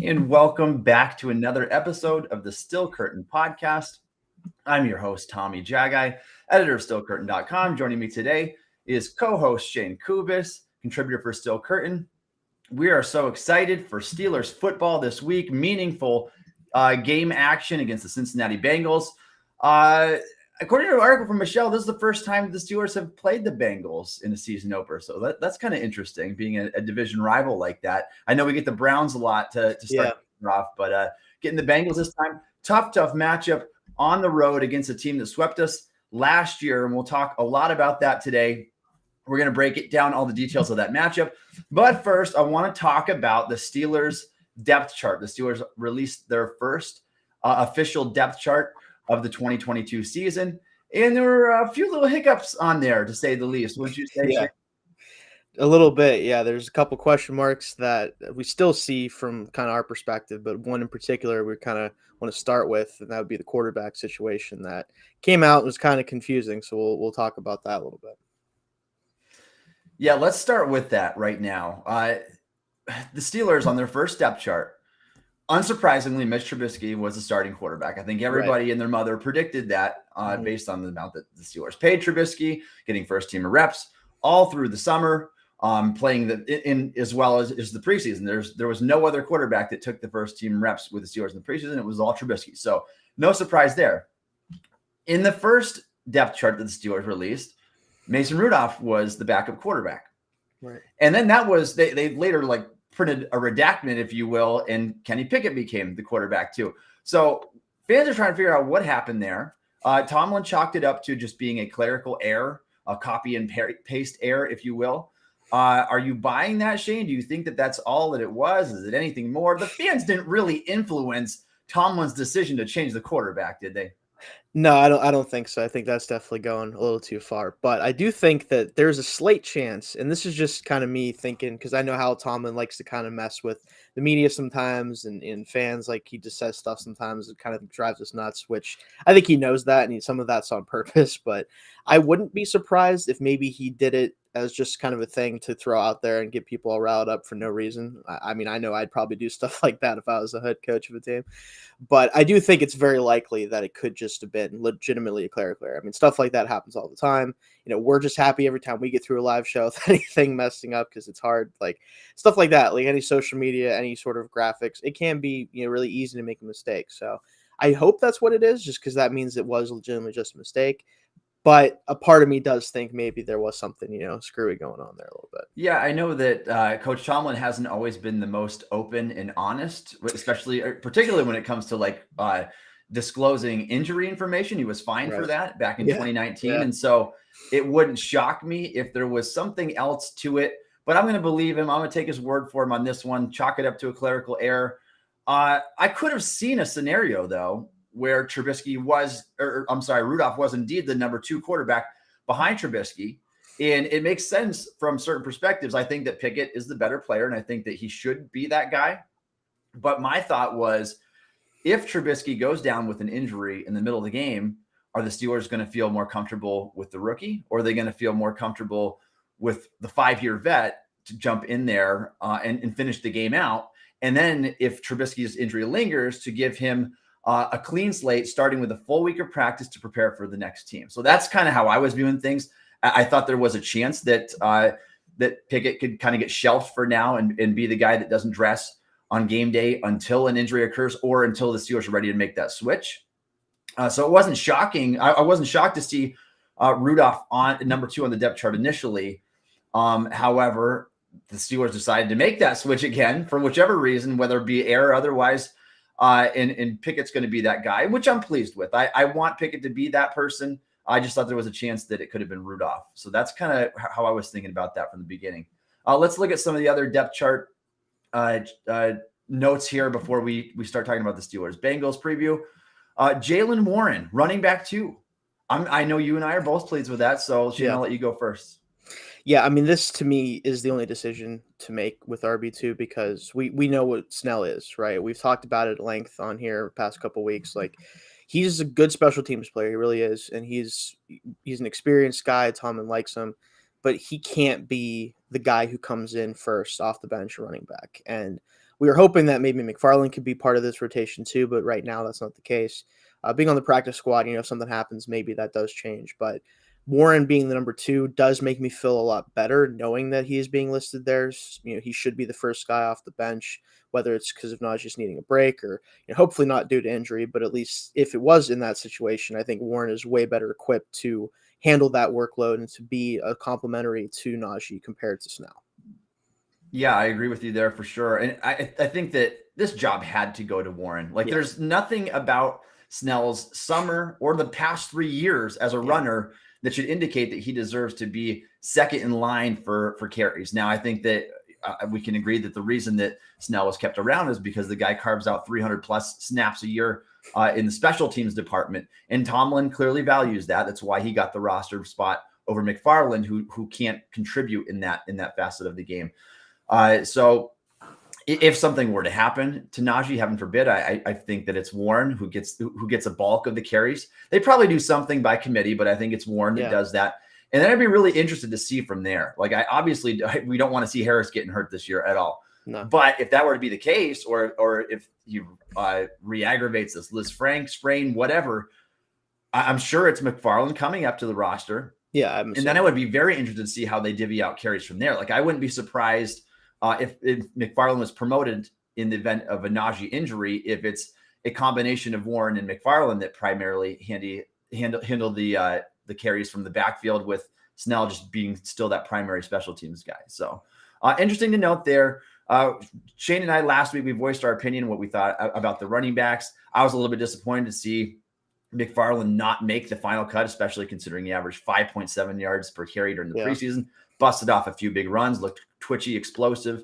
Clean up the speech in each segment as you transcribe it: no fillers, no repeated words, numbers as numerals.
And welcome back to another episode of the Still Curtain podcast. I'm your host, Tommy Jaggi, editor of StillCurtain.com. Joining me today is co-host Shayne Kubas, contributor for Still Curtain. We are so excited for Steelers football this week. Meaningful game action against the Cincinnati Bengals. According to an article from Michelle, this is the first time the Steelers have played the Bengals in a season opener. So that's kind of interesting, being a division rival like that. I know we get the Browns a lot to start off, but getting the Bengals this time, tough matchup on the road against a team that swept us last year. And we'll talk a lot about that today. We're going to break it down, all the details of that matchup. But first, I want to talk about the Steelers depth chart. The Steelers released their first official depth chart of the 2022 season. And there were a few little hiccups on there, to say the least. Wouldn't you say? Yeah, a little bit. Yeah, there's a couple question marks that we still see from kind of our perspective, but one in particular we kind of want to start with, and that would be the quarterback situation that came out and was kind of confusing. So we'll talk about that a little bit. Yeah, let's start with that right now. The Steelers on their first depth chart, unsurprisingly, Mitch Trubisky was the starting quarterback. I think everybody and their mother predicted that based on the amount that the Steelers paid Trubisky, getting first-teamer reps all through the summer, playing in as well as the preseason. There was no other quarterback that took the first-team reps with the Steelers in the preseason. It was all Trubisky. So no surprise there. In the first depth chart that the Steelers released, Mason Rudolph was the backup quarterback. Right. And then that was, they later printed a redactment, if you will, and Kenny Pickett became the quarterback too. So fans are trying to figure out what happened there. Tomlin chalked it up to just being a clerical error, a copy and paste error, if you will. Are you buying that, Shayne? Do you think that that's all that it was? Is it anything more? The fans didn't really influence Tomlin's decision to change the quarterback, did they? No, I don't think so. I think that's definitely going a little too far. But I do think that there's a slight chance, and this is just kind of me thinking, because I know how Tomlin likes to kind of mess with the media sometimes and fans. Like, he just says stuff sometimes that kind of drives us nuts, which I think he knows that, and some of that's on purpose. But I wouldn't be surprised if maybe he did it as just kind of a thing to throw out there and get people all riled up for no reason. I mean, I know I'd probably do stuff like that if I was the head coach of a team. But I do think it's very likely that it could just have been legitimately a clerical error. I mean, stuff like that happens all the time. You know, we're just happy every time we get through a live show with anything messing up because it's hard. Like, stuff like that, like any social media, any sort of graphics, it can be, really easy to make a mistake. So I hope that's what it is, just because that means it was legitimately just a mistake. But a part of me does think maybe there was something, screwy going on there a little bit. Yeah, I know that Coach Tomlin hasn't always been the most open and honest, particularly when it comes to disclosing injury information. He was fine for that back in 2019. Yeah. And so it wouldn't shock me if there was something else to it, but I'm going to believe him. I'm going to take his word for him on this one, chalk it up to a clerical error. I could have seen a scenario, though, where Rudolph was indeed the number 2 quarterback behind Trubisky. And it makes sense from certain perspectives. I think that Pickett is the better player, and I think that he should be that guy. But my thought was, if Trubisky goes down with an injury in the middle of the game, are the Steelers going to feel more comfortable with the rookie, or are they going to feel more comfortable with the 5-year vet to jump in there and finish the game out? And then if Trubisky's injury lingers, to give him a clean slate, starting with a full week of practice to prepare for the next team. So that's kind of how I was viewing things. I thought there was a chance that that Pickett could kind of get shelved for now and be the guy that doesn't dress on game day until an injury occurs or until the Steelers are ready to make that switch. So it wasn't shocking. I wasn't shocked to see Rudolph on number 2 on the depth chart initially. However, the Steelers decided to make that switch again for whichever reason, whether it be error or otherwise. And Pickett's going to be that guy, which I'm pleased with. I want Pickett to be that person. I just thought there was a chance that it could have been Rudolph. So that's kind of how I was thinking about that from the beginning. Let's look at some of the other depth chart notes here before we start talking about the Steelers. Bengals preview. Jaylen Warren, running back 2. I know you and I are both pleased with that. So Shayne, I'll let you go first. Yeah, I mean, this to me is the only decision to make with RB2 because we know what Snell is, right? We've talked about it at length on here the past couple of weeks. Like, he's a good special teams player. He really is. And he's an experienced guy. Tomlin likes him. But he can't be the guy who comes in first off the bench running back. And We were hoping that maybe McFarland could be part of this rotation too, but right now that's not the case. Being on the practice squad, if something happens, maybe that does change. But Warren being the number 2 does make me feel a lot better knowing that he is being listed there. He should be the first guy off the bench, whether it's because of Najee's needing a break or hopefully not due to injury. But at least if it was in that situation, I think Warren is way better equipped to handle that workload and to be a complementary to Najee compared to Snell. Yeah, I agree with you there for sure. And I think that this job had to go to Warren. Like, there's nothing about Snell's summer or the past 3 years as a runner that should indicate that he deserves to be second in line for carries. Now, I think that we can agree that the reason that Snell was kept around is because the guy carves out 300 plus snaps a year in the special teams department. And Tomlin clearly values that. That's why he got the roster spot over McFarland, who can't contribute in that facet of the game. So if something were to happen to Najee, heaven forbid, I think that it's Warren who gets a bulk of the carries. They probably do something by committee, but I think it's Warren that does that. And then I'd be really interested to see from there. Like, we don't want to see Harris getting hurt this year at all. No. But if that were to be the case, or if he re-aggravates this Liz Frank sprain, whatever, I'm sure it's McFarland coming up to the roster. Yeah. And then I would be very interested to see how they divvy out carries from there. Like, I wouldn't be surprised if McFarland was promoted in the event of a Najee injury, if it's a combination of Warren and McFarland that primarily handle the carries from the backfield, with Snell just being still that primary special teams guy. So interesting to note there. Shane and I last week, we voiced our opinion, what we thought about the running backs. I was a little bit disappointed to see McFarland not make the final cut, especially considering he averaged 5.7 yards per carry during the preseason. Busted off a few big runs, looked twitchy, explosive,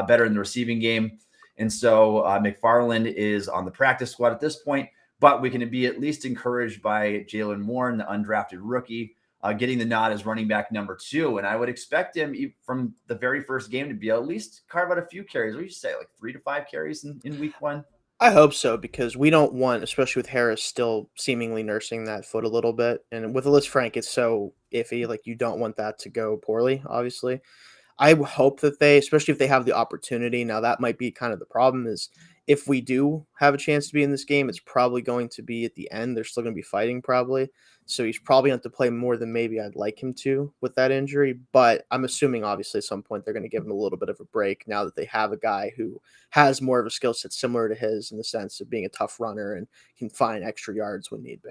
better in the receiving game. And so McFarland is on the practice squad at this point, but we can be at least encouraged by Jaylen Warren, the undrafted rookie, getting the nod as running back number 2. And I would expect him from the very first game to be at least carve out a few carries. What do you say, like 3 to 5 carries in week 1? I hope so, because we don't want, especially with Harris still seemingly nursing that foot a little bit. And with Liz Frank, it's so iffy. Like, you don't want that to go poorly, obviously. I hope that especially if they have the opportunity. Now, that might be kind of the problem, is if we do have a chance to be in this game, it's probably going to be at the end. They're still going to be fighting probably. So he's probably going to have to play more than maybe I'd like him to with that injury. But I'm assuming, obviously, at some point they're going to give him a little bit of a break now that they have a guy who has more of a skill set similar to his, in the sense of being a tough runner and can find extra yards when need be.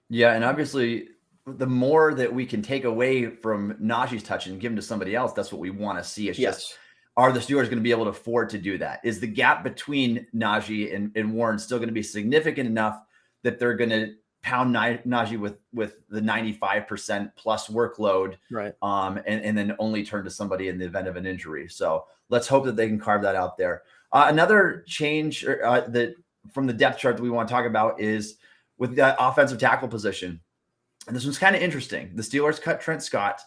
Yeah, and obviously, the more that we can take away from Najee's touch and give him to somebody else, that's what we want to see. It's just, are the Steelers going to be able to afford to do that? Is the gap between Najee and Warren still going to be significant enough that they're going to pound Najee with the 95% plus workload, right? And then only turn to somebody in the event of an injury. So let's hope that they can carve that out there. Another change that from the depth chart that we want to talk about is with the offensive tackle position. And this one's kind of interesting. The Steelers cut Trent Scott.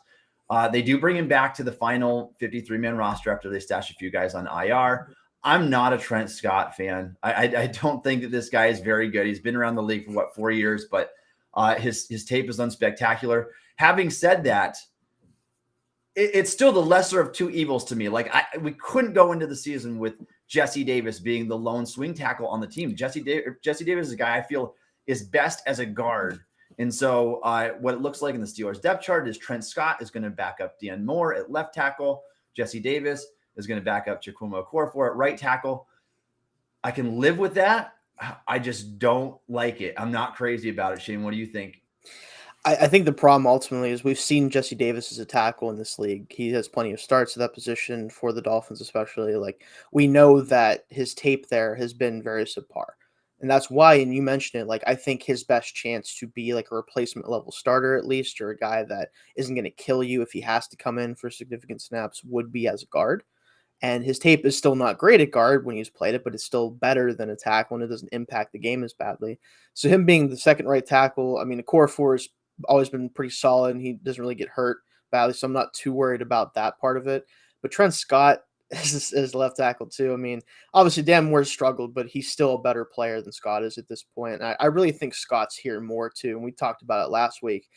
They do bring him back to the final 53-man roster after they stash a few guys on IR. I'm not a Trent Scott fan. I don't think that this guy is very good. He's been around the league for 4 years, but his tape is unspectacular. Having said that, it's still the lesser of two evils to me. Like, we couldn't go into the season with Jesse Davis being the lone swing tackle on the team. Jesse Davis is a guy I feel is best as a guard. And so what it looks like in the Steelers depth chart is Trent Scott is going to back up Deon Moore at left tackle. Jesse Davis is going to back up Chukwuma Okorafor at right tackle. I can live with that. I just don't like it. I'm not crazy about it. Shane, what do you think? I think the problem ultimately is we've seen Jesse Davis as a tackle in this league. He has plenty of starts at that position for the Dolphins, especially. Like, we know that his tape there has been very subpar. And that's why, and you mentioned it, like, I think his best chance to be like a replacement level starter, at least, or a guy that isn't going to kill you if he has to come in for significant snaps, would be as a guard. And his tape is still not great at guard when he's played it, but it's still better than a tackle, and it doesn't impact the game as badly. So him being the second right tackle, I mean, Okorafor has always been pretty solid, and he doesn't really get hurt badly, so I'm not too worried about that part of it. But Trent Scott is left tackle too. I mean, obviously Dan Moore's struggled, but he's still a better player than Scott is at this point. And I really think Scott's here more too, and we talked about it last week,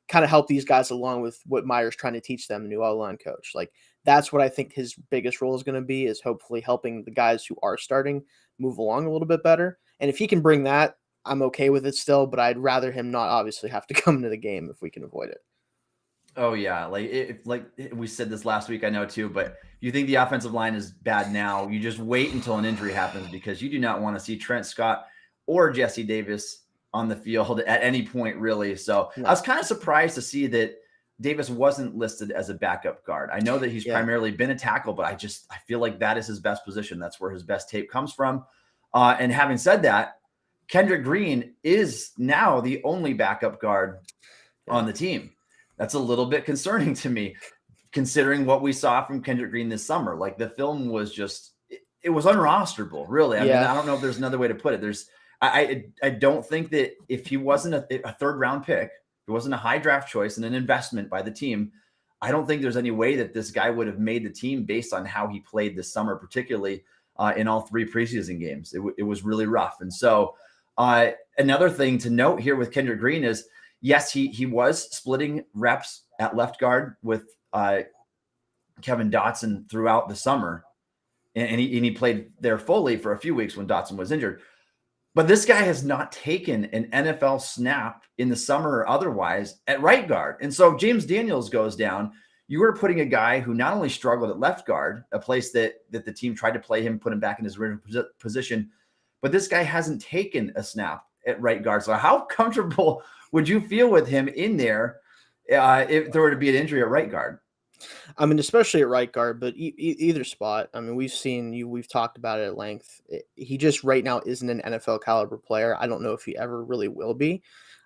kind of help these guys along with what Meyer's trying to teach them, the new O-line coach. Like, That's what I think his biggest role is going to be, is hopefully helping the guys who are starting move along a little bit better. And if he can bring that, I'm okay with it still, but I'd rather him not obviously have to come into the game if we can avoid it. Oh yeah, like we said this last week, I know too. But you think the offensive line is bad now? You just wait until an injury happens, because you do not want to see Trent Scott or Jesse Davis on the field at any point, really. So No. I was kind of surprised to see that Davis wasn't listed as a backup guard. I know that he's primarily been a tackle, but I feel like that is his best position. That's where his best tape comes from. And having said that, Kendrick Green is now the only backup guard on the team. That's a little bit concerning to me, considering what we saw from Kendrick Green this summer. Like, the film was just, it was unrosterable, really. I mean, I don't know if there's another way to put it. I don't think that if he wasn't a third round pick, if it wasn't a high draft choice and an investment by the team, I don't think there's any way that this guy would have made the team based on how he played this summer, particularly in all 3 preseason games. It was really rough. And so another thing to note here with Kendrick Green is, yes, he was splitting reps at left guard with Kevin Dotson throughout the summer, and he played there fully for a few weeks when Dotson was injured. But this guy has not taken an NFL snap in the summer or otherwise at right guard. And so James Daniels goes down. You are putting a guy who not only struggled at left guard, a place that the team tried to play him, put him back in his original position, but this guy hasn't taken a snap at right guard. So how comfortable would you feel with him in there if there were to be an injury at right guard? I mean, especially at right guard, but either spot. I mean, we've talked about it at length. He just right now isn't an NFL caliber player. I don't know if he ever really will be.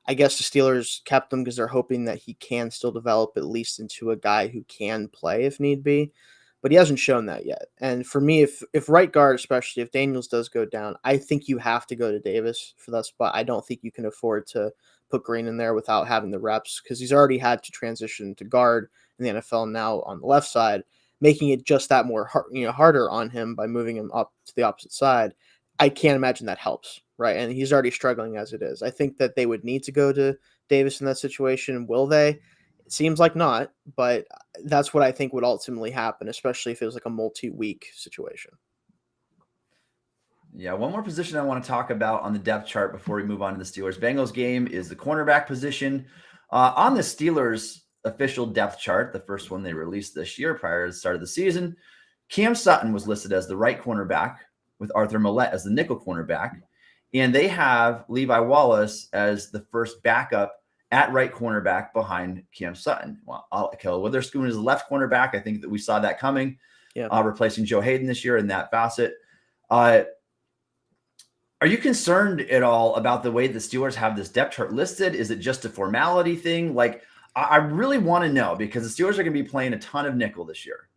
I guess the Steelers kept him because they're hoping that he can still develop at least into a guy who can play if need be, but he hasn't shown that yet. And for me, if right guard, especially if Daniels does go down, I think you have to go to Davis for that spot. I don't think you can afford to put Green in there without having the reps, because he's already had to transition to guard in the NFL now on the left side, making it just that more harder on him by moving him up to the opposite side. I can't imagine that helps, right? And he's already struggling as it is. I think that they would need to go to Davis in that situation. Will they? It seems like not, but that's what I think would ultimately happen, especially if it was like a multi-week situation. Yeah, one more position I want to talk about on the depth chart before we move on to the Steelers-Bengals game is the cornerback position. On the Steelers' official depth chart, the first one they released this year prior to the start of the season, Cam Sutton was listed as the right cornerback with Arthur Millette as the nickel cornerback. And they have Levi Wallace as the first backup at right cornerback behind Cam Sutton. Well, Ahkello Witherspoon is the left cornerback. I think that we saw that coming, replacing Joe Hayden this year in that facet. Are you concerned at all about the way the Steelers have this depth chart listed? Is it just a formality thing? Like, I really want to know, because the Steelers are going to be playing a ton of nickel this year.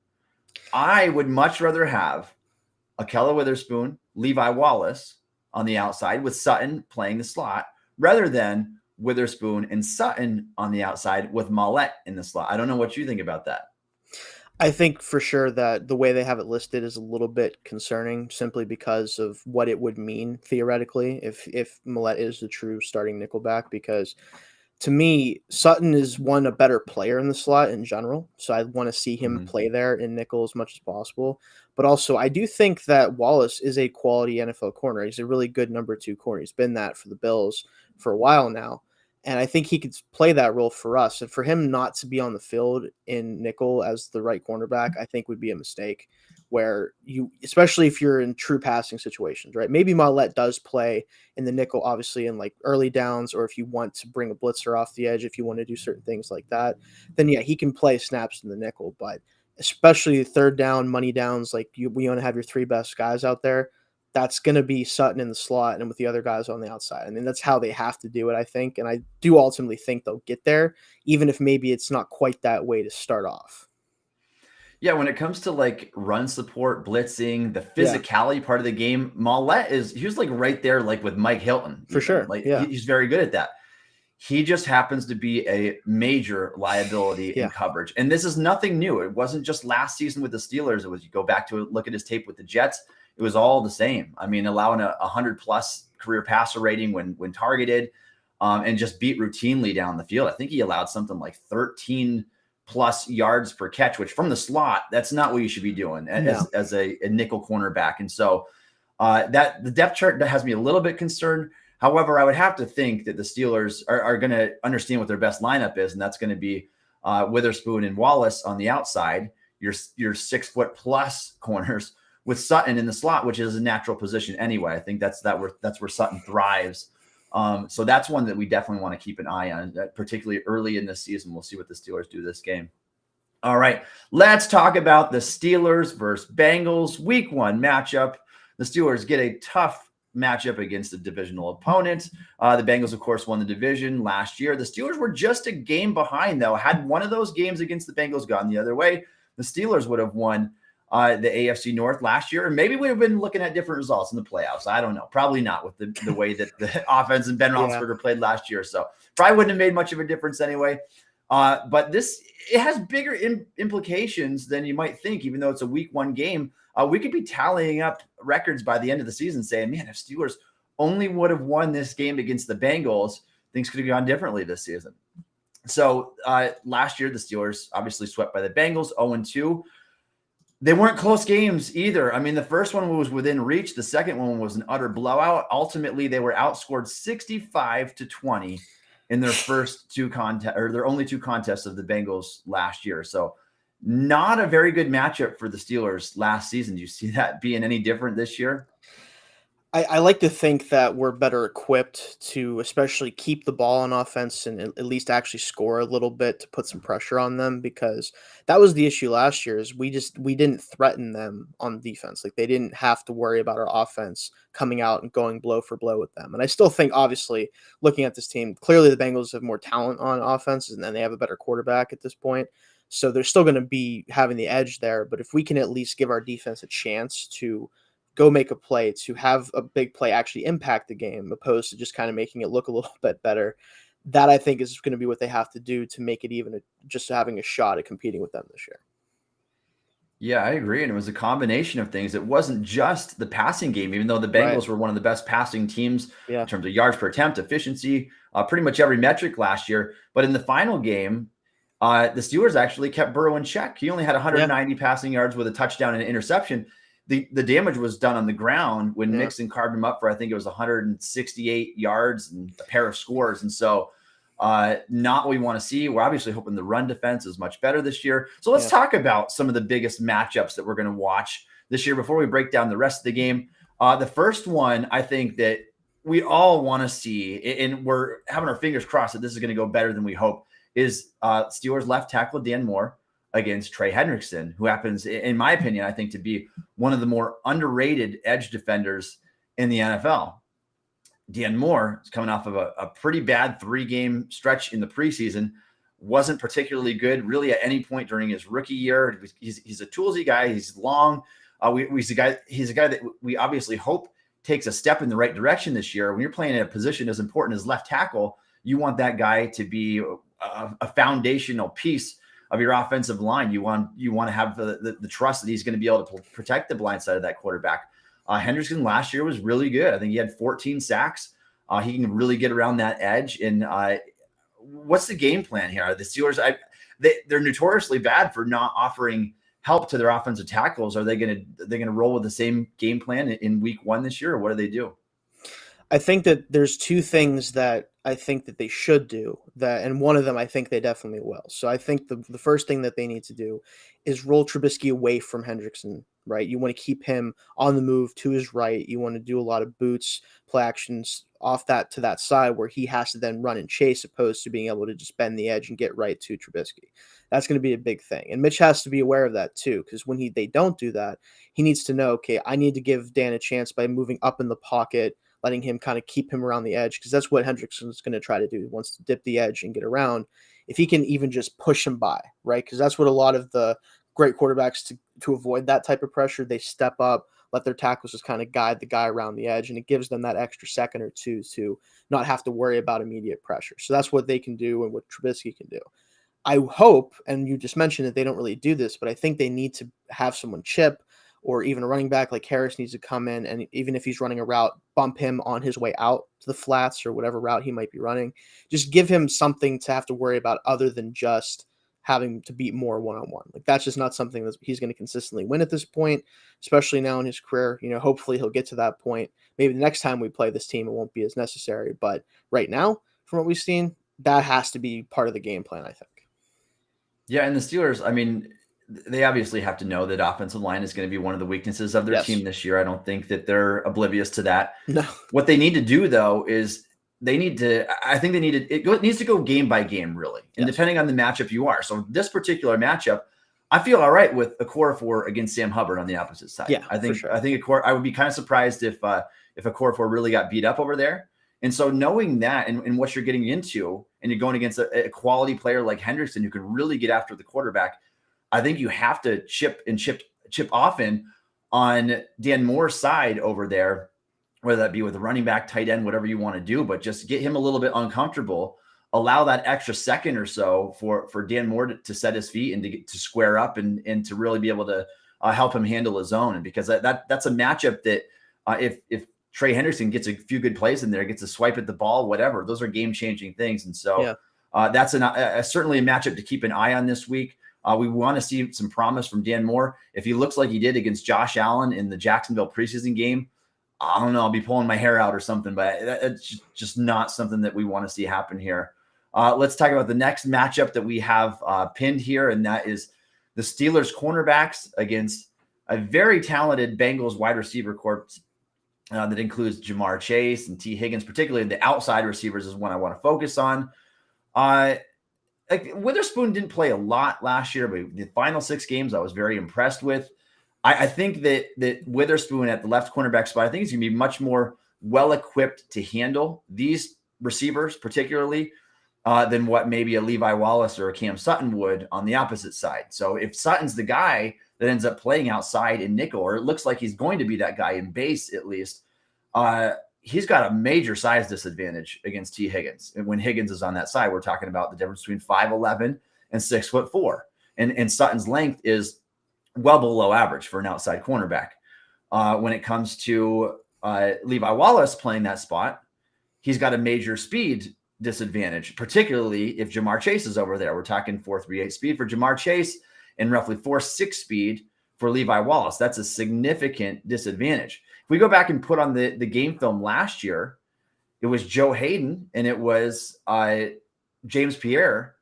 I would much rather have Ahkello Witherspoon, Levi Wallace on the outside with Sutton playing the slot, rather than Witherspoon and Sutton on the outside with Millette in the slot. I don't know what you think about that. I think for sure that the way they have it listed is a little bit concerning, simply because of what it would mean theoretically if Millette is the true starting nickelback, because to me, Sutton is a better player in the slot in general. So I want to see him play there in nickel as much as possible. But also, I do think that Wallace is a quality NFL corner. He's a really good number 2 corner. He's been that for the Bills for a while now. And I think he could play that role for us. And for him not to be on the field in nickel as the right cornerback, I think would be a mistake, where especially if you're in true passing situations, right? Maybe Millette does play in the nickel, obviously, in like early downs, or if you want to bring a blitzer off the edge, if you want to do certain things like that, then yeah, he can play snaps in the nickel. But especially third down, money downs, like we want to have your 3 best guys out there. That's going to be Sutton in the slot and with the other guys on the outside. I mean, that's how they have to do it, I think. And I do ultimately think they'll get there, even if maybe it's not quite that way to start off. Yeah, when it comes to like run support, blitzing, the physicality part of the game, Millette he was like right there, like with Mike Hilton. For sure. Like he's very good at that. He just happens to be a major liability in coverage. And this is nothing new. It wasn't just last season with the Steelers. It was, you go back to look at his tape with the Jets, it was all the same. I mean, allowing a 100+ career passer rating when targeted, and just beat routinely down the field. I think he allowed something like 13 plus yards per catch, which from the slot, that's not what you should be doing as a nickel cornerback. And so that the depth chart has me a little bit concerned. However, I would have to think that the Steelers are going to understand what their best lineup is, and that's going to be Witherspoon and Wallace on the outside, your 6 foot plus corners, with Sutton in the slot, which is a natural position anyway. I think that's where Sutton thrives. So that's one that we definitely want to keep an eye on, particularly early in the season. We'll see what the Steelers do this game. All right, let's talk about the Steelers versus Bengals week 1 matchup. The Steelers get a tough matchup against a divisional opponent. The Bengals, of course, won the division last year. The Steelers were just a game behind, though. Had one of those games against the Bengals gone the other way, the Steelers would have won the AFC North last year, and maybe we have been looking at different results in the playoffs. I don't know. Probably not with the way that the offense and Ben Roethlisberger played last year. So probably wouldn't have made much of a difference anyway. But it has bigger implications than you might think, even though it's a week 1 game. We could be tallying up records by the end of the season saying, man, if Steelers only would have won this game against the Bengals, things could have gone differently this season. So last year, the Steelers obviously swept by the Bengals, 0-2. They weren't close games either. I mean, the first one was within reach. The second one was an utter blowout. Ultimately, they were outscored 65-20 in their first 2 contests, or their only 2 contests of the Bengals last year. So not a very good matchup for the Steelers last season. Do you see that being any different this year? I like to think that we're better equipped to especially keep the ball on offense and at least actually score a little bit to put some pressure on them, because that was the issue last year is we didn't threaten them on defense. Like, they didn't have to worry about our offense coming out and going blow for blow with them. And I still think, obviously, looking at this team, clearly the Bengals have more talent on offense and then they have a better quarterback at this point. So they're still going to be having the edge there. But if we can at least give our defense a chance to go make a play, to have a big play actually impact the game, opposed to just kind of making it look a little bit better, that I think is going to be what they have to do to make it even just having a shot at competing with them this year. Yeah, I agree. And it was a combination of things. It wasn't just the passing game, even though the Bengals were one of the best passing teams in terms of yards per attempt, efficiency, pretty much every metric last year. But in the final game, the Steelers actually kept Burrow in check. He only had 190 passing yards with a touchdown and an interception. The damage was done on the ground when Mixon carved him up for, I think it was 168 yards and a pair of scores. And so not what we want to see. We're obviously hoping the run defense is much better this year. So let's talk about some of the biggest matchups that we're going to watch this year before we break down the rest of the game. The first one, I think that we all want to see, and we're having our fingers crossed that this is going to go better than we hope, is Steelers left tackle Dan Moore against Trey Hendrickson, who happens, in my opinion, I think, to be one of the more underrated edge defenders in the NFL. Dan Moore is coming off of a pretty bad 3-game stretch in the preseason. Wasn't particularly good really at any point during his rookie year. He's a toolsy guy. He's long. He's a guy that we obviously hope takes a step in the right direction this year. When you're playing in a position as important as left tackle, you want that guy to be a foundational piece of your offensive line. You want to have the trust that he's going to be able to protect the blind side of that quarterback. Hendrickson last year was really good. I think he had 14 sacks. He can really get around that edge. And what's the game plan here? The Steelers, they're notoriously bad for not offering help to their offensive tackles. Are they going to roll with the same game plan in week 1 this year, or what do they do? I think that there's 2 things that I think that they should do, and one of them I think they definitely will. So I think the first thing that they need to do is roll Trubisky away from Hendrickson, right? You want to keep him on the move to his right. You want to do a lot of boots, play actions off that to that side where he has to then run and chase, opposed to being able to just bend the edge and get right to Trubisky. That's going to be a big thing. And Mitch has to be aware of that too, because when they don't do that, he needs to know, okay, I need to give Dan a chance by moving up in the pocket, letting him kind of keep him around the edge, because that's what Hendrickson's going to try to do. He wants to dip the edge and get around. If he can even just push him by, right? Because that's what a lot of the great quarterbacks to avoid that type of pressure, they step up, let their tackles just kind of guide the guy around the edge, and it gives them that extra second or two to not have to worry about immediate pressure. So that's what they can do and what Trubisky can do. I hope, and you just mentioned that they don't really do this, but I think they need to have someone chip, or even a running back like Harris needs to come in, and even if he's running a route, bump him on his way out to the flats or whatever route he might be running. Just give him something to have to worry about other than just having to beat Moore one-on-one. Like that's just not something that he's going to consistently win at this point, especially now in his career. Hopefully he'll get to that point. Maybe the next time we play this team, it won't be as necessary. But right now, from what we've seen, that has to be part of the game plan, I think. Yeah, and the Steelers, I mean, they obviously have to know that offensive line is going to be one of the weaknesses of their team this year. I don't think that they're oblivious to that. No. What they need to do, though, is it needs to go game by game, really. And depending on the matchup you are. So this particular matchup, I feel all right with Okorafor against Sam Hubbard on the opposite side. Yeah, I think for sure. I would be kind of surprised if Okorafor really got beat up over there. And so knowing that and what you're getting into, and you're going against a quality player like Hendrickson who can really get after the quarterback, I think you have to chip often on Dan Moore's side over there, whether that be with a running back, tight end, whatever you want to do, but just get him a little bit uncomfortable, allow that extra second or so for Dan Moore to set his feet and to square up and to really be able to help him handle his own. And because that's a matchup that if Trey Hendrickson gets a few good plays in there, gets a swipe at the ball, whatever, those are game-changing things. And so that's certainly a matchup to keep an eye on this week. We want to see some promise from Dan Moore. If he looks like he did against Josh Allen in the Jacksonville preseason game, I don't know, I'll be pulling my hair out or something, but it's just not something that we want to see happen here. Let's talk about the next matchup that we have pinned here, and that is the Steelers cornerbacks against a very talented Bengals wide receiver corps that includes Jamar Chase and T. Higgins. Particularly the outside receivers is one I want to focus on. Like Witherspoon didn't play a lot last year, but the final 6 games I was very impressed with. I think that Witherspoon at the left cornerback spot, I think he's going to be much more well-equipped to handle these receivers, particularly than what maybe a Levi Wallace or a Cam Sutton would on the opposite side. So if Sutton's the guy that ends up playing outside in nickel, or it looks like he's going to be that guy in base at least, he's got a major size disadvantage against T. Higgins. And when Higgins is on that side, we're talking about the difference between 5'11" and 6'4". And Sutton's length is well below average for an outside cornerback. When it comes to Levi Wallace playing that spot, he's got a major speed disadvantage, particularly if Jamar Chase is over there. We're talking 4.38 speed for Jamar Chase and roughly 4.6 speed for Levi Wallace. That's a significant disadvantage. If we go back and put on the game film last year, it was Joe Hayden and it was James Pierre,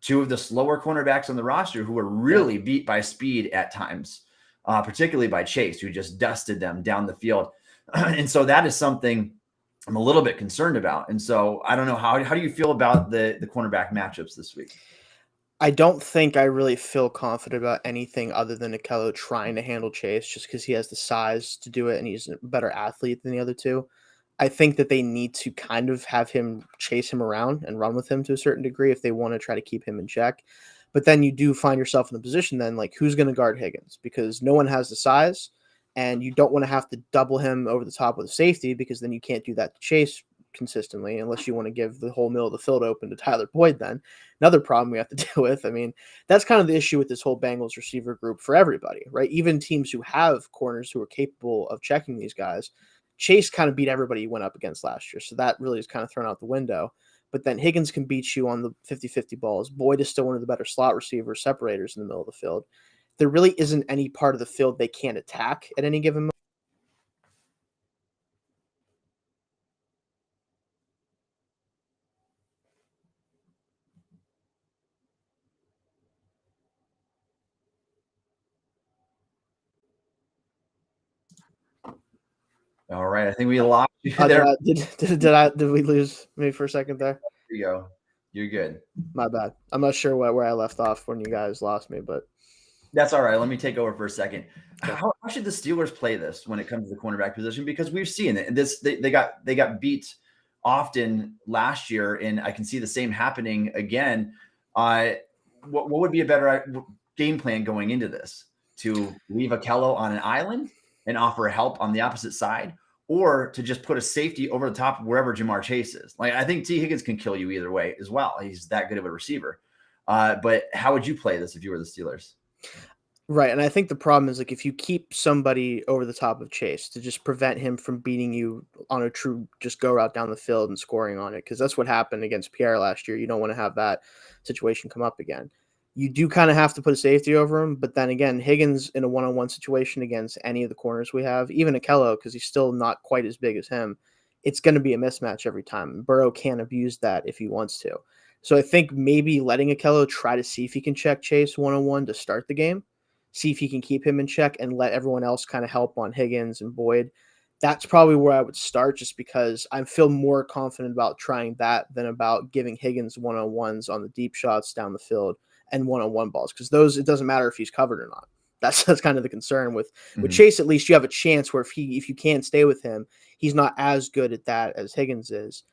2 of the slower cornerbacks on the roster who were really beat by speed at times, particularly by Chase, who just dusted them down the field. And so that is something I'm a little bit concerned about. And so I don't know, how do you feel about the cornerback matchups this week? I don't think I really feel confident about anything other than Akello trying to handle Chase just because he has the size to do it and he's a better athlete than the other two. I think that they need to kind of have him chase him around and run with him to a certain degree if they want to try to keep him in check. But then you do find yourself in a position then, like, who's going to guard Higgins? Because no one has the size, and you don't want to have to double him over the top with a safety because then you can't do that to Chase consistently unless you want to give the whole middle of the field open to Tyler Boyd. Then another problem we have to deal with. I mean, that's kind of the issue with this whole Bengals receiver group for everybody, right? Even teams who have corners who are capable of checking these guys, Chase kind of beat everybody he went up against last year. So that really is kind of thrown out the window. But then Higgins can beat you on the 50-50 balls. Boyd is still one of the better slot receivers, separators in the middle of the field. There really isn't any part of the field they can't attack at any given moment. All right. I think we lost you there. Did we lose me for a second there? There you go. You're good. My bad. I'm not sure where I left off when you guys lost me, but that's all right. Let me take over for a second. How should the Steelers play this when it comes to the cornerback position? Because we've seen it. They got beat often last year, and I can see the same happening again. What would be a better game plan going into this? To leave Akello on an island and offer help on the opposite side, or to just put a safety over the top wherever Jamar Chase is? Like, I think T. Higgins can kill you either way as well. He's that good of a receiver. But how would you play this if you were the Steelers? Right, and I think the problem is, like, if you keep somebody over the top of Chase to just prevent him from beating you on a true just go route down the field and scoring on it, because that's what happened against Pierre last year. You don't want to have that situation come up again. You do kind of have to put a safety over him, but then again, Higgins in a one-on-one situation against any of the corners we have, even Akello, because he's still not quite as big as him, it's going to be a mismatch every time. Burrow can't abuse that if he wants to. So I think maybe letting Akello try to see if he can check Chase one-on-one to start the game, see if he can keep him in check and let everyone else kind of help on Higgins and Boyd. That's probably where I would start, just because I feel more confident about trying that than about giving Higgins one-on-ones on the deep shots down the field and one-on-one balls, because those, it doesn't matter if he's covered or not. That's kind of the concern with Chase. At least you have a chance where if you can't stay with him, he's not as good at that as Higgins is.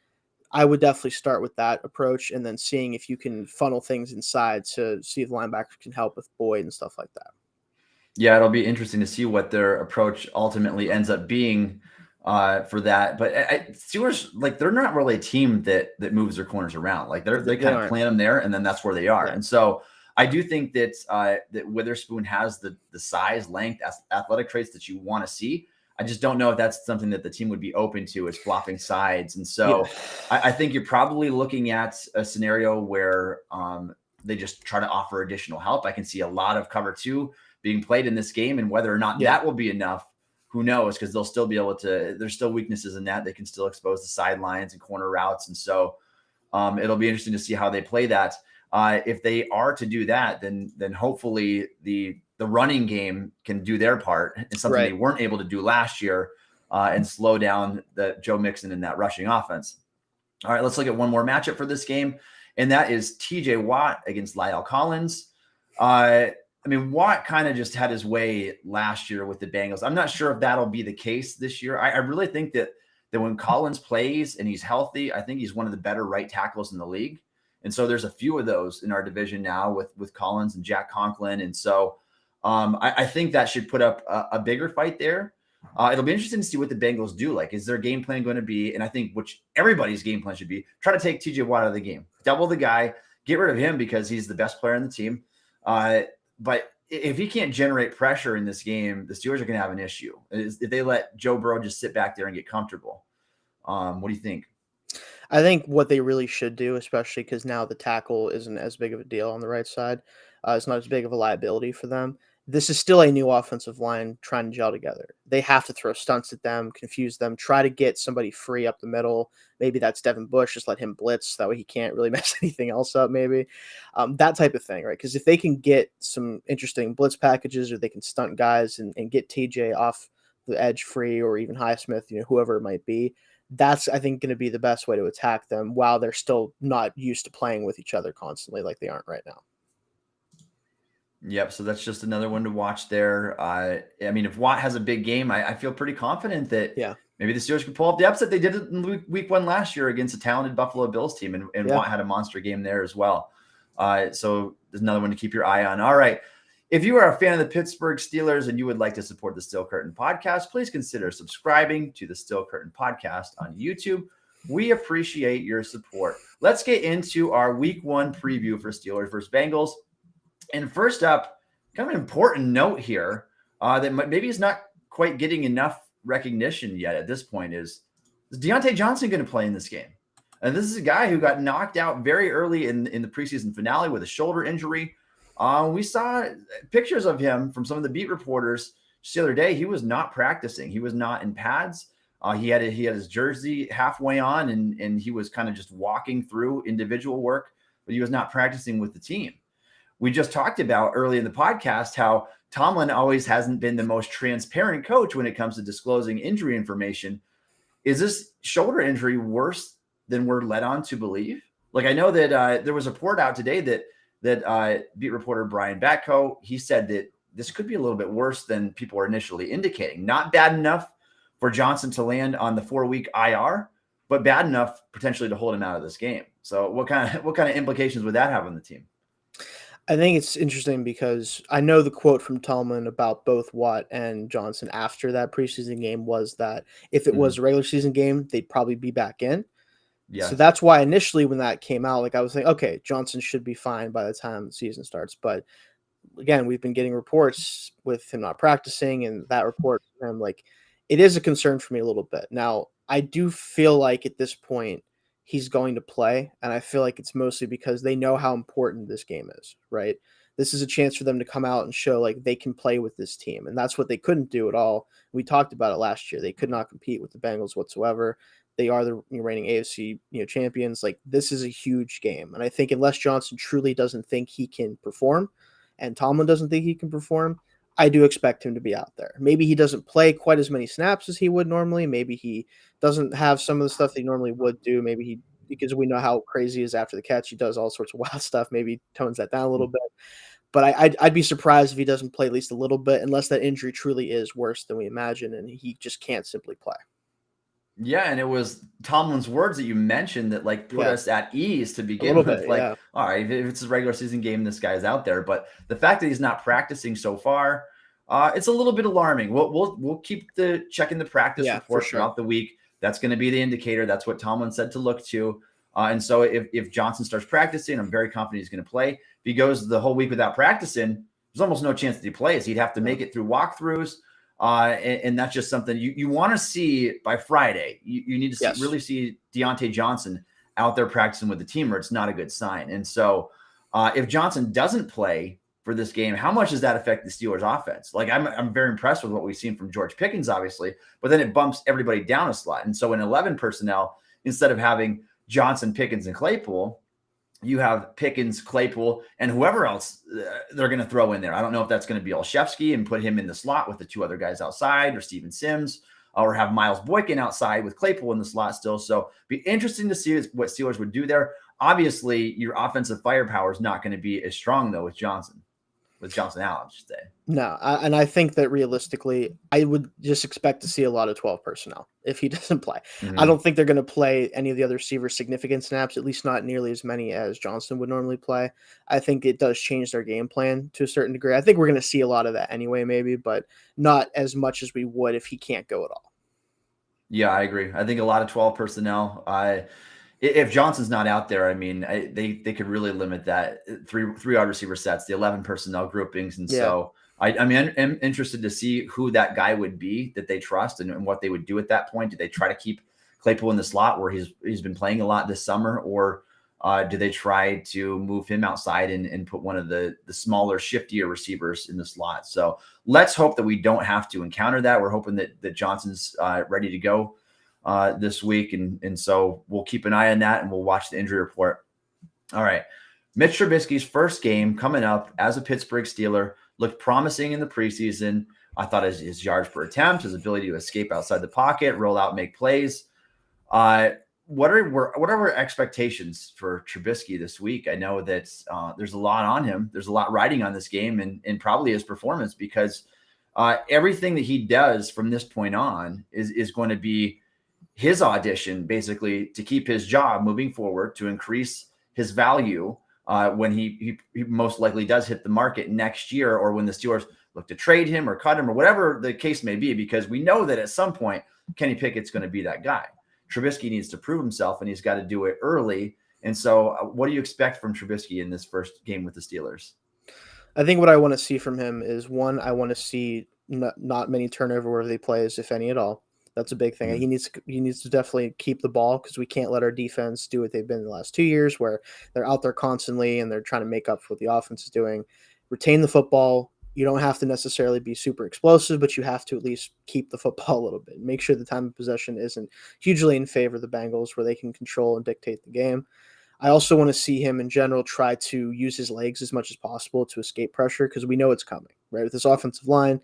I would definitely start with that approach and then seeing if you can funnel things inside to see if the linebackers can help with Boyd and stuff like that. Yeah, it'll be interesting to see what their approach ultimately ends up being for that. But Steelers, like, they're not really a team that moves their corners around. Like they kind of plant them there, and then that's where they are. Yeah. And so I do think that that Witherspoon has the size, length, athletic traits that you want to see. I just don't know if that's something that the team would be open to, is flopping sides. And so I think you're probably looking at a scenario where they just try to offer additional help. I can see a lot of cover 2 being played in this game, and whether or not that will be enough, who knows? Because they'll still be able to, there's still weaknesses in that. They can still expose the sidelines and corner routes. And so it'll be interesting to see how they play that. If they are to do that, then hopefully the running game can do their part. It's something they weren't able to do last year and slow down the Joe Mixon in that rushing offense. All right, let's look at one more matchup for this game, and that is TJ Watt against La'el Collins. I mean, Watt kind of just had his way last year with the Bengals. I'm not sure if that'll be the case this year. I really think that when Collins plays and he's healthy, I think he's one of the better right tackles in the league. And so there's a few of those in our division now with Collins and Jack Conklin. And so I think that should put up a bigger fight there. It'll be interesting to see what the Bengals do. Like, is their game plan going to be, and I think which everybody's game plan should be, try to take TJ Watt out of the game, double the guy, get rid of him because he's the best player on the team. But if he can't generate pressure in this game, the Steelers are going to have an issue. If they let Joe Burrow just sit back there and get comfortable. What do you think? I think what they really should do, especially because now the tackle isn't as big of a deal on the right side, it's not as big of a liability for them. This is still a new offensive line trying to gel together. They have to throw stunts at them, confuse them, try to get somebody free up the middle. Maybe that's Devin Bush. Just let him blitz. That way he can't really mess anything else up, maybe. That type of thing, right? Because if they can get some interesting blitz packages, or they can stunt guys and get TJ off the edge free, or even Highsmith, whoever it might be, that's, I think, going to be the best way to attack them while they're still not used to playing with each other constantly like they aren't right now. Yep. So that's just another one to watch there. I mean, if Watt has a big game, I feel pretty confident that maybe the Steelers could pull off the upset they did in week 1 last year against a talented Buffalo Bills team. And Watt had a monster game there as well. So there's another one to keep your eye on. All right. If you are a fan of the Pittsburgh Steelers and you would like to support the Steel Curtain podcast, please consider subscribing to the Steel Curtain podcast on YouTube. We appreciate your support. Let's get into our week 1 preview for Steelers versus Bengals. And first up, kind of an important note here that maybe is not quite getting enough recognition yet at this point is Diontae Johnson going to play in this game? And this is a guy who got knocked out very early in the preseason finale with a shoulder injury. We saw pictures of him from some of the beat reporters just the other day. He was not practicing. He was not in pads. He had his jersey halfway on, and he was kind of just walking through individual work, but he was not practicing with the team. We just talked about early in the podcast how Tomlin always hasn't been the most transparent coach when it comes to disclosing injury information. Is this shoulder injury worse than we're led on to believe? Like, I know that there was a report out today that beat reporter Brian Batko, he said that this could be a little bit worse than people are initially indicating. Not bad enough for Johnson to land on the 4-week IR, but bad enough potentially to hold him out of this game. So what kind of implications would that have on the team? I think it's interesting because I know the quote from Tomlin about both Watt and Johnson after that preseason game was that if it was a regular season game, they'd probably be back in. Yes. So that's why initially when that came out, like I was thinking, okay, Johnson should be fine by the time the season starts. But again, we've been getting reports with him not practicing, and that report, like, it is a concern for me a little bit. Now, I do feel like at this point, he's going to play. And I feel like it's mostly because they know how important this game is, right? This is a chance for them to come out and show like they can play with this team. And that's what they couldn't do at all. We talked about it last year. They could not compete with the Bengals whatsoever. They are the reigning AFC champions. Like, this is a huge game. And I think unless Johnson truly doesn't think he can perform and Tomlin doesn't think he can perform, I do expect him to be out there. Maybe he doesn't play quite as many snaps as he would normally. Maybe he doesn't have some of the stuff that he normally would do. Maybe he, because we know how crazy he is after the catch, he does all sorts of wild stuff. Maybe tones that down a little bit. But I'd be surprised if he doesn't play at least a little bit, unless that injury truly is worse than we imagine and he just can't simply play. Yeah, and it was Tomlin's words that you mentioned that like put us at ease to begin with. Bit, like, all right, if it's a regular season game, this guy's out there. But the fact that he's not practicing so far, it's a little bit alarming. We'll keep checking the practice report throughout the week. That's going to be the indicator. That's what Tomlin said to look to. And so if Johnson starts practicing, I'm very confident he's going to play. If he goes the whole week without practicing, there's almost no chance that he plays. He'd have to make it through walkthroughs. And that's just something you want to see by Friday. You need to really see Diontae Johnson out there practicing with the team, or it's not a good sign. And so if Johnson doesn't play for this game, how much does that affect the Steelers offense? Like, I'm very impressed with what we've seen from George Pickens, obviously, but then it bumps everybody down a slot. And so in 11 personnel, instead of having Johnson, Pickens, and Claypool, you have Pickens, Claypool, and whoever else they're going to throw in there. I don't know if that's going to be Olszewski and put him in the slot with the two other guys outside, or Steven Sims, or have Miles Boykin outside with Claypool in the slot still. So be interesting to see what Steelers would do there. Obviously, your offensive firepower is not going to be as strong, though, with Johnson out, I should say. No, and I think that realistically, I would just expect to see a lot of 12 personnel if he doesn't play. I don't think they're going to play any of the other receivers significant snaps, at least not nearly as many as Johnson would normally play. I think it does change their game plan to a certain degree. I think we're going to see a lot of that anyway, maybe, but not as much as we would if he can't go at all. Yeah, I agree. I think a lot of 12 personnel. If Johnson's not out there, I mean, they could really limit that three wide receiver sets, the 11 personnel groupings. And so I mean, I'm interested to see who that guy would be that they trust and what they would do at that point. Do they try to keep Claypool in the slot where he's been playing a lot this summer, or do they try to move him outside and put one of the smaller, shiftier receivers in the slot? So let's hope that we don't have to encounter that. We're hoping that Johnson's ready to go this week. And so we'll keep an eye on that and we'll watch the injury report. All right. Mitch Trubisky's first game coming up as a Pittsburgh Steeler looked promising in the preseason. I thought his yards per attempt, his ability to escape outside the pocket, roll out, make plays. What are our expectations for Trubisky this week? I know that there's a lot on him. There's a lot riding on this game and probably his performance, because everything that he does from this point on is going to be his audition, basically, to keep his job moving forward, to increase his value when he most likely does hit the market next year, or when the Steelers look to trade him or cut him or whatever the case may be, because we know that at some point Kenny Pickett's going to be that guy. Trubisky needs to prove himself, and he's got to do it early. And so what do you expect from Trubisky in this first game with the Steelers? I think what I want to see from him is, one, I want to see not many turnover worthy plays, if any at all. That's a big thing. Mm-hmm. He needs to definitely keep the ball, because we can't let our defense do what they've been in the last 2 years, where they're out there constantly and they're trying to make up for what the offense is doing. Retain the football. You don't have to necessarily be super explosive, but you have to at least keep the football a little bit. Make sure the time of possession isn't hugely in favor of the Bengals, where they can control and dictate the game. I also want to see him in general try to use his legs as much as possible to escape pressure, because we know it's coming, right? With this offensive line,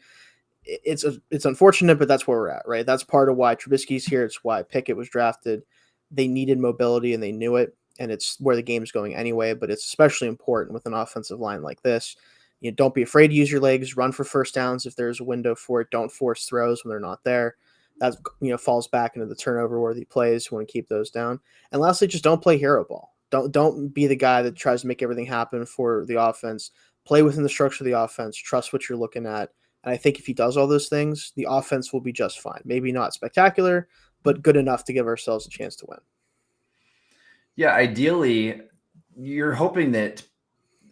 it's unfortunate, but that's where we're at, right? That's part of why Trubisky's here. It's why Pickett was drafted. They needed mobility, and they knew it, and it's where the game's going anyway, but it's especially important with an offensive line like this. You know, don't be afraid to use your legs, run for first downs if there's a window for it. Don't force throws when they're not there. That, falls back into the turnover-worthy plays. You want to keep those down. And lastly, just don't play hero ball. Don't be the guy that tries to make everything happen for the offense. Play within the structure of the offense. Trust what you're looking at. And I think if he does all those things, the offense will be just fine. Maybe not spectacular, but good enough to give ourselves a chance to win. Yeah, ideally, you're hoping that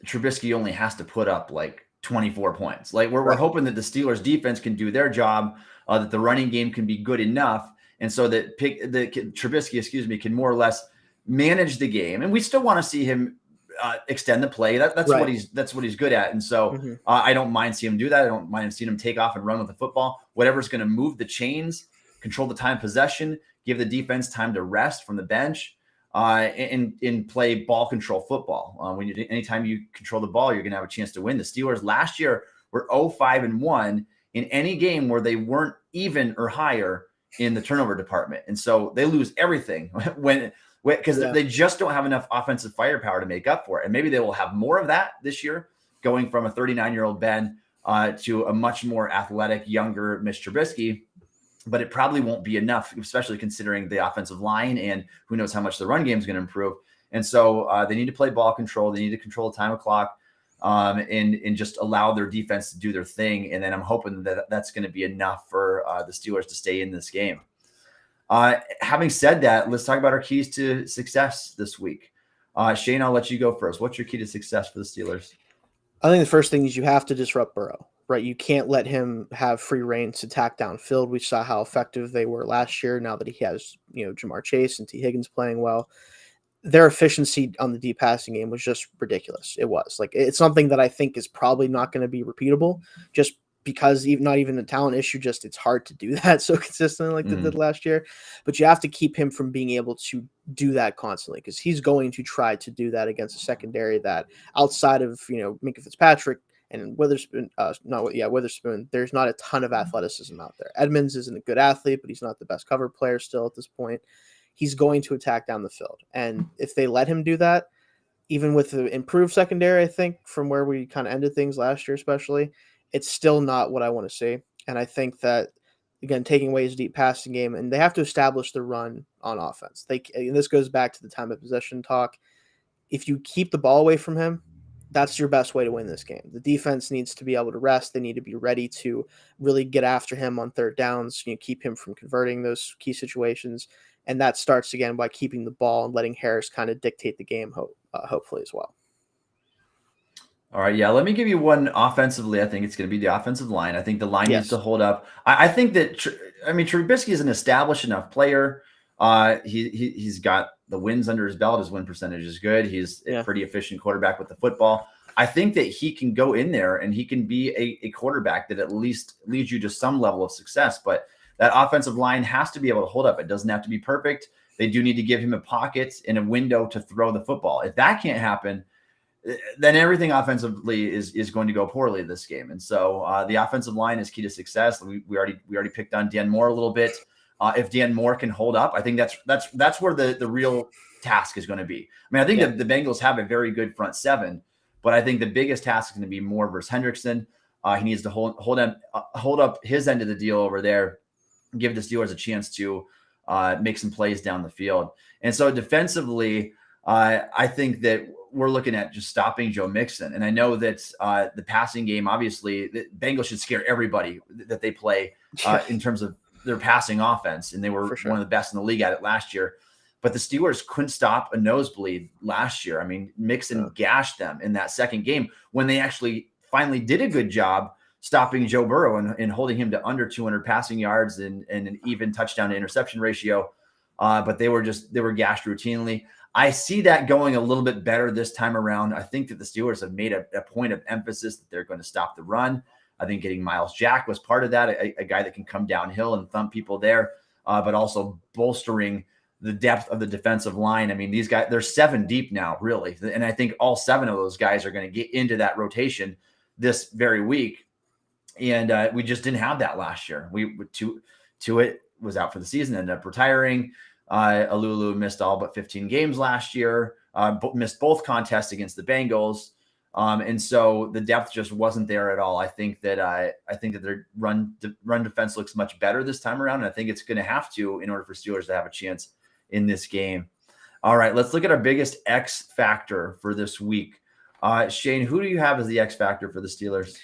Trubisky only has to put up like 24 points. Like we're hoping that the Steelers defense can do their job, that the running game can be good enough. And so that Trubisky, can more or less manage the game, and we still want to see him extend the play. That's Right. what he's good at. And so I don't mind seeing him do that. I don't mind seeing him take off and run with the football. Whatever's going to move the chains, control the time of possession, give the defense time to rest from the bench, and play ball control football. Anytime you control the ball, you're going to have a chance to win. The Steelers last year were 0-5-1 in any game where they weren't even or higher in the turnover department. And so they lose everything because they just don't have enough offensive firepower to make up for it. And maybe they will have more of that this year, going from a 39-year-old Ben to a much more athletic, younger Mitch Trubisky. But it probably won't be enough, especially considering the offensive line and who knows how much the run game is going to improve. And so they need to play ball control. They need to control the time of clock and just allow their defense to do their thing. And then I'm hoping that that's going to be enough for the Steelers to stay in this game. Having said that, let's talk about our keys to success this week. Shane, I'll let you go first. What's your key to success for the Steelers? I think the first thing is you have to disrupt Burrow, right? You can't let him have free reign to attack downfield. We saw how effective they were last year. Now that he has, Jamar Chase and T. Higgins playing well, their efficiency on the deep passing game was just ridiculous. It was it's something that I think is probably not going to be repeatable, just because not even a talent issue, just it's hard to do that so consistently like they did last year. But you have to keep him from being able to do that constantly, because he's going to try to do that against a secondary that outside of Minkah Fitzpatrick and Witherspoon, there's not a ton of athleticism out there. Edmonds isn't a good athlete, but he's not the best cover player still at this point. He's going to attack down the field, and if they let him do that, even with the improved secondary, I think from where we kind of ended things last year, especially, it's still not what I want to see. And I think that, again, taking away his deep passing game, and they have to establish the run on offense. And this goes back to the time of possession talk. If you keep the ball away from him, that's your best way to win this game. The defense needs to be able to rest. They need to be ready to really get after him on third downs, keep him from converting those key situations. And that starts, again, by keeping the ball and letting Harris kind of dictate the game, hopefully as well. All right, yeah. Let me give you one offensively. I think it's going to be the offensive line. I think the line needs to hold up. I think that Trubisky is an established enough player. He's got the wins under his belt. His win percentage is good. He's a pretty efficient quarterback with the football. I think that he can go in there and he can be a quarterback that at least leads you to some level of success. But that offensive line has to be able to hold up. It doesn't have to be perfect. They do need to give him a pocket and a window to throw the football. If that can't happen, then everything offensively is going to go poorly this game. And so the offensive line is key to success. We already picked on Dan Moore a little bit. If Dan Moore can hold up, I think that's where the real task is going to be. I mean, I think that the Bengals have a very good front seven, but I think the biggest task is going to be Moore versus Hendrickson. He needs to hold up his end of the deal over there, give the Steelers a chance to make some plays down the field. And so defensively, I think that we're looking at just stopping Joe Mixon. And I know that the passing game, obviously, the Bengals should scare everybody that they play in terms of their passing offense. And they were one of the best in the league at it last year. But the Steelers couldn't stop a nosebleed last year. I mean, Mixon gashed them in that second game when they actually finally did a good job stopping Joe Burrow and holding him to under 200 passing yards and an even touchdown to interception ratio. But they were gashed routinely. I see that going a little bit better this time around. I think that the Steelers have made a point of emphasis that they're going to stop the run. I think getting Miles Jack was part of that, a guy that can come downhill and thump people there, but also bolstering the depth of the defensive line. I mean, these guys, they're 7 deep now, really. And I think all 7 of those guys are going to get into that rotation this very week. And we just didn't have that last year. Tuitt was out for the season, ended up retiring. Alulu missed all but 15 games last year, missed both contests against the Bengals. And so the depth just wasn't there at all. I think that their run defense looks much better this time around. And I think it's going to have to in order for Steelers to have a chance in this game. All right, let's look at our biggest X factor for this week. Shane, who do you have as the X factor for the Steelers?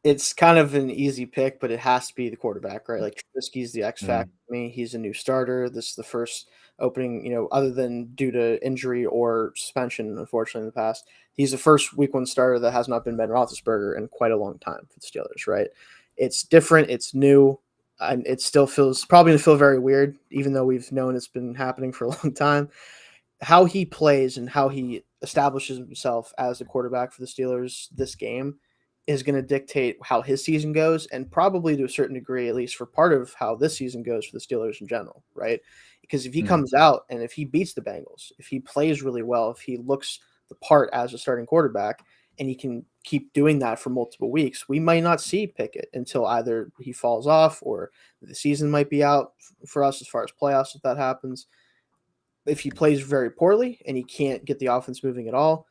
It's kind of an easy pick, but it has to be the quarterback, right? Like Trubisky's the X factor for me. He's a new starter. This is the first opening, other than due to injury or suspension, unfortunately, in the past. He's the first week 1 starter that has not been Ben Roethlisberger in quite a long time for the Steelers, right? It's different. It's new. And it still probably going to feel very weird, even though we've known it's been happening for a long time. how he plays and how he establishes himself as the quarterback for the Steelers this game is going to dictate how his season goes, and probably to a certain degree, at least for part of how this season goes for the Steelers in general, right? Because if he comes out and if he beats the Bengals, if he plays really well, if he looks the part as a starting quarterback, and he can keep doing that for multiple weeks, we might not see Pickett until either he falls off or the season might be out for us as far as playoffs if that happens. If he plays very poorly and he can't get the offense moving at all,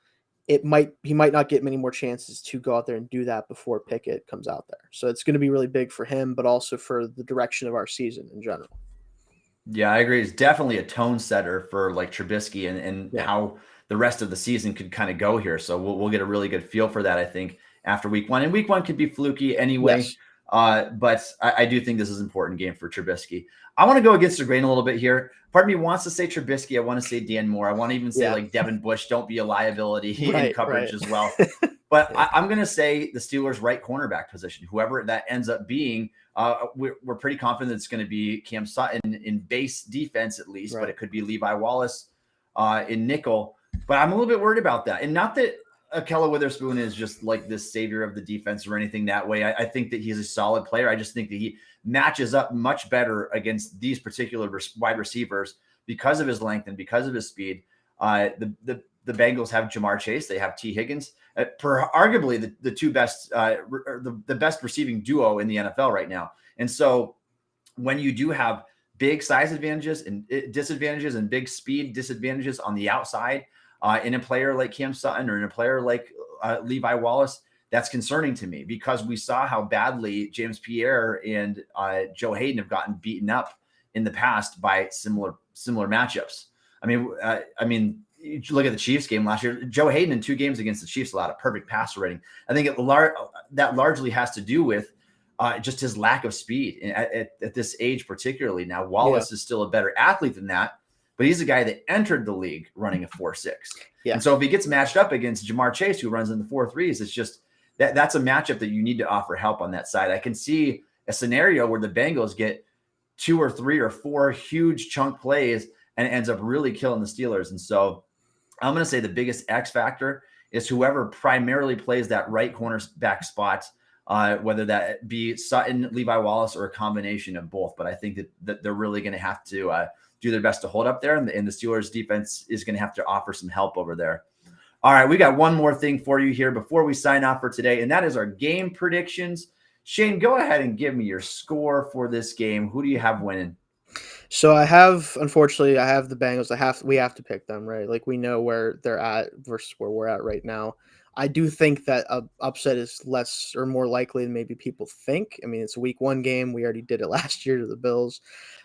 he might not get many more chances to go out there and do that before Pickett comes out there. So it's going to be really big for him, but also for the direction of our season in general. Yeah, I agree. It's definitely a tone setter for like Trubisky and how the rest of the season could kind of go here. So we'll get a really good feel for that, I think, after week one. And week one could be fluky anyway. Yes. But I do think this is an important game for Trubisky. I want to go against the grain a little bit here. Part of me wants to say Trubisky. I want to say Dan Moore. I want to even say like Devin Bush. Don't be a liability in coverage as well. But I'm going to say the Steelers' right cornerback position, whoever that ends up being. We're pretty confident it's going to be Cam Sutton in base defense at least, but it could be Levi Wallace in nickel. But I'm a little bit worried about that. And not that Akella Witherspoon is just like this savior of the defense or anything that way. I think that he's a solid player. I just think that he matches up much better against these particular wide receivers because of his length and because of his speed. The Bengals have Jamar Chase. They have T. Higgins, arguably the two best, the best receiving duo in the NFL right now. And so when you do have big size advantages and disadvantages and big speed disadvantages on the outside in a player like Cam Sutton or in a player like Levi Wallace, that's concerning to me because we saw how badly James Pierre and Joe Hayden have gotten beaten up in the past by similar matchups. I mean, you look at the Chiefs game last year. Joe Hayden in 2 games against the Chiefs allowed a perfect passer rating. I think that largely has to do with just his lack of speed at this age, particularly. Now, Wallace is still a better athlete than that, but he's a guy that entered the league running a 4.6. Yeah. And so if he gets matched up against Jamar Chase, who runs in the 4.3s, it's just that's a matchup that you need to offer help on that side. I can see a scenario where the Bengals get 2 or 3 or 4 huge chunk plays and ends up really killing the Steelers. And so I'm going to say the biggest X factor is whoever primarily plays that right cornerback spot, whether that be Sutton, Levi Wallace, or a combination of both. But I think that they're really going to have to do their best to hold up there. And the Steelers defense is going to have to offer some help over there. All right, we got one more thing for you here before we sign off for today, and that is our game predictions. Shane, go ahead and give me your score for this game. Who do you have winning? So unfortunately, I have the Bengals. We have to pick them, right? Like we know where they're at versus where we're at right now. I do think that a upset is less or more likely than maybe people think. I mean, it's a week 1 game. We already did it last year to the Bills.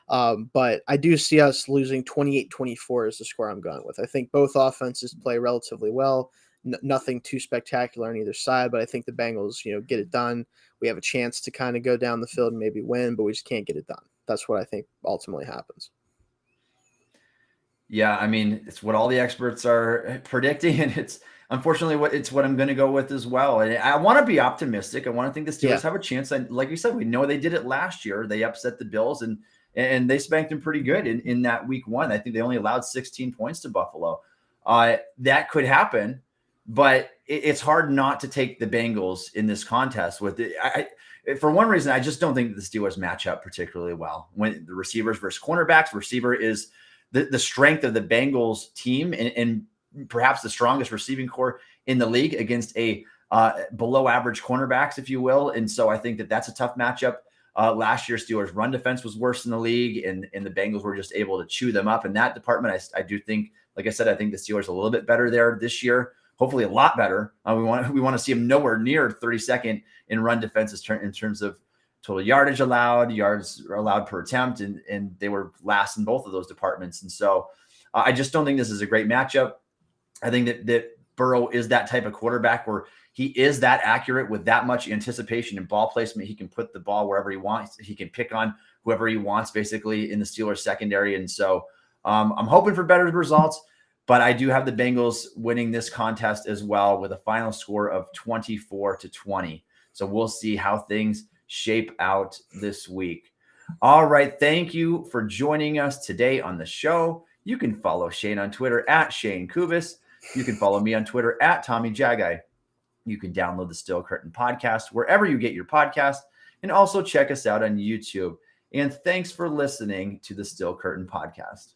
But I do see us losing 28-24 is the score I'm going with. I think both offenses play relatively well. Nothing too spectacular on either side, but I think the Bengals, get it done. We have a chance to kind of go down the field and maybe win, but we just can't get it done. That's what I think ultimately happens. Yeah, I mean, it's what all the experts are predicting, and it's unfortunately what I'm going to go with as well. And I want to be optimistic. I want to think the Steelers have a chance. And like you said, we know they did it last year. They upset the Bills and they spanked them pretty good in that week 1. I think they only allowed 16 points to Buffalo. That could happen, but it's hard not to take the Bengals in this contest with it. For one reason, I just don't think that the Steelers match up particularly well when the receivers versus cornerbacks. Receiver is the strength of the Bengals team and perhaps the strongest receiving core in the league against a below average cornerbacks, if you will. And so I think that that's a tough matchup. Last year, Steelers run defense was worse in the league, and the Bengals were just able to chew them up in that department. I do think, like I said, I think the Steelers are a little bit better there this year. Hopefully a lot better. We want to see them nowhere near 32nd in run defenses in terms of total yardage allowed, yards allowed per attempt, and they were last in both of those departments. And so I just don't think this is a great matchup. I think that Burrow is that type of quarterback where he is that accurate with that much anticipation and ball placement. He can put the ball wherever he wants. He can pick on whoever he wants, basically, in the Steelers secondary. And so I'm hoping for better results. But I do have the Bengals winning this contest as well with a final score of 24-20. So we'll see how things shape out this week. All right. Thank you for joining us today on the show. You can follow Shayne on Twitter at Shayne Kubas. You can follow me on Twitter at Tommy Jaggi. You can download the Still Curtain podcast wherever you get your podcast, and also check us out on YouTube. And thanks for listening to the Still Curtain podcast.